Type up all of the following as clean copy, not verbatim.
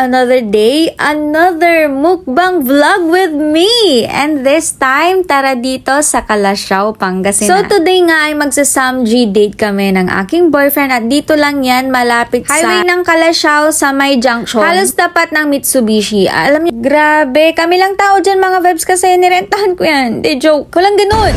another day, another mukbang vlog with me. And this time, tara dito sa Calasiao, Pangasinan. So today nga ay magsa-Samgy date kami ng aking boyfriend at dito lang yan, malapit sa highway ng Calasiao sa may junction. Halos tapat ng Mitsubishi. Alam niyo, grabe, kami lang tao dyan mga vibes kasi nirentahan ko yan. De joke, walang ganun.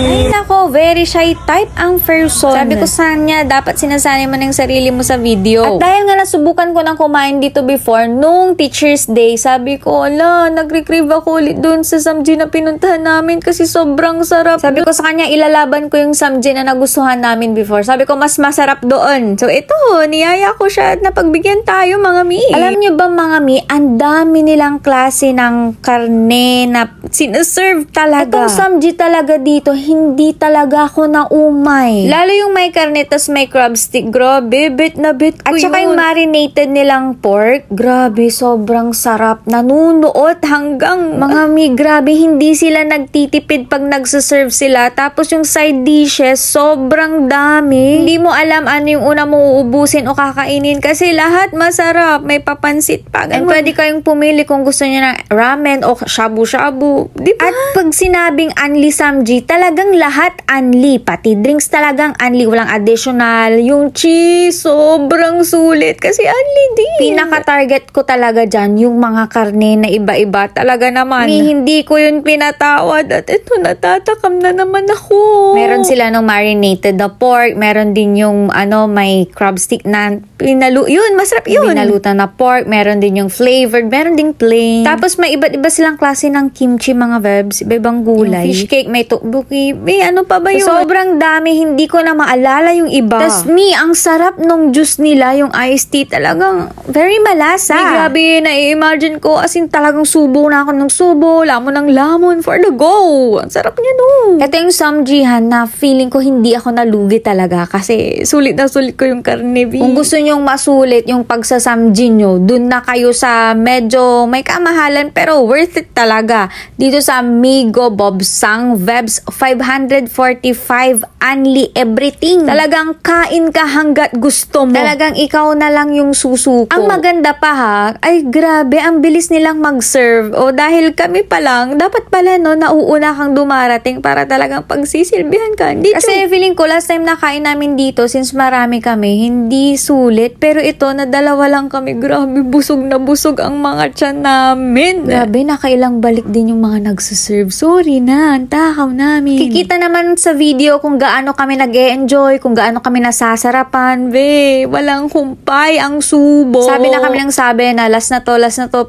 Ay nako, very shy type ang person. Sabi ko sa kanya, dapat sinasanay mo ng sarili mo sa video. At dahil nga nasubukan ko nang kumain dito before, nung Teacher's Day, sabi ko, ala, nagre-crave ako ulit dun sa Samgy na pinuntahan namin kasi sobrang sarap. Sabi ko sa kanya, ilalaban ko yung Samgy na nagustuhan namin before. Sabi ko, mas masarap doon. So ito, niyaya ko siya at napagbigyan tayo mga mi. Alam nyo ba mga mi, ang dami nilang klase ng karne na sinaserve talaga. Itong Samgy talaga dito, hindi talaga ako naumay. Lalo yung may karne tas may crab stick, grabe, bit na bit ko. At saka yung marinated nilang pork, grabe, sobrang sarap. Nanunuot hanggang mga mi, grabe, hindi sila nagtitipid pag nagsaserve sila. Tapos yung side dishes, sobrang dami. Hindi mo alam ano yung una mo uubusin o kakainin kasi lahat masarap. May papansit pa. And pwede kayong pumili kung gusto niyo ng ramen o shabu-shabu. Diba? At pag sinabing unli Samgy, talagang lahat unli. Pati drinks talagang unli. Walang additional. Yung cheese, sobrang sulit. Kasi unli din. Pinaka-target ko talaga dyan, yung mga karne na iba-iba. Talaga naman. Hindi ko yun pinatawad. At ito, natatakam na naman ako. Meron sila ng marinated na pork. Meron din yung, may crab stick na yun, masarap yun. Binalutan na pork. Meron din yung flavored. Meron din plain. Tapos may iba't iba silang klase ng kimchi, mga vibes. Iba-ibang gulay. Yung fish cake, may tteokbokki. Ano pa ba yun? Sobrang dami, hindi ko na maalala yung iba. Tas ang sarap nung juice nila, yung iced tea, talagang very malasa. Grabe, na-imagine ko, as in talagang subo na ako ng subo, lamon ng lamon for the go. Ang sarap niya no. Ito yung Samgyhan na feeling ko hindi ako nalugi talaga kasi sulit na sulit ko yung karne. Kung gusto nyong masulit yung pagsasamgy nyo, dun na kayo sa medyo may kamahalan pero worth it talaga. Dito sa Migo Bobsang Vebs 545 unli everything. Talagang kain ka hanggat gusto mo. Talagang ikaw na lang yung susuko. Ang maganda pa ha, ay grabe, ang bilis nilang mag-serve. O dahil kami pa lang, dapat pala no, nauuna kang dumarating para talagang pagsisilbihan ka. Dito. Kasi feeling ko last time na kain namin dito, since marami kami, hindi sulit. Pero ito, na dalawa lang kami. Grabe, busog na busog ang mga tiyan namin. Grabe, nakailang balik din yung mga nagsaserve. Sorry na, ang takaw namin. Kikita naman sa video kung gaano kami nag-e-enjoy, kung gaano kami nasasarapan. Walang humpay ang subo. Sabi na kami lang na last na to.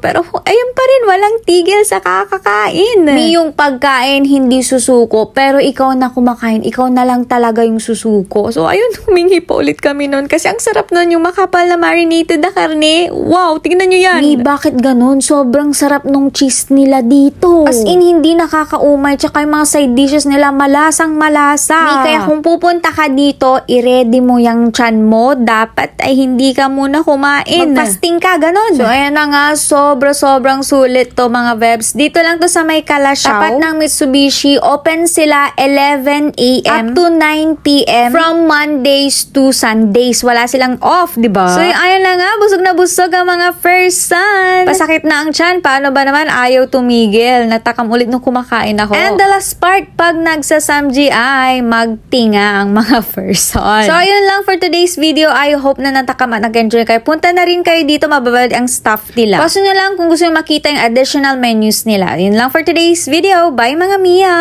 Pero ayun pa rin, walang tigil sa kakakain. Yung pagkain, hindi susuko. Pero ikaw na kumakain, ikaw na lang talaga yung susuko. So ayun, humingi pa ulit kami nun. Kasi ang sarap nun, yung makapal na marinated na karne. Wow, tignan nyo yan. Bakit ganun? Sobrang sarap nung cheese nila dito. As in, hindi nakakaumay. Tsaka yung mga side dishes nila, malasang malasa. Kaya kung pupunta ka dito, i-ready mo yung tiyan mo. Dapat ay hindi ka muna kumain. Mag-fasting ka, ganun. So, ayan na nga, sobrang sulit to mga vebs. Dito lang to sa may Calasiao. Tapat ng Mitsubishi. Open sila 11 a.m. up to 9 p.m. from Mondays to Sundays. Wala silang off, diba? So, ayan na nga, busog na busog ang mga first son. Pasakit na ang tiyan. Paano ba naman ayaw tumigil? Natakam ulit nung kumakain ako. And the last part, pag nagsasamgy ay magtinga ang mga person. So, ayun lang for today's video. I hope na natakam at nag-enjoy kayo. Punta na rin kayo dito, mababad ang staff nila. Paso nyo lang kung gusto nyo makita yung additional menus nila. Yun lang for today's video. Bye mga Mia!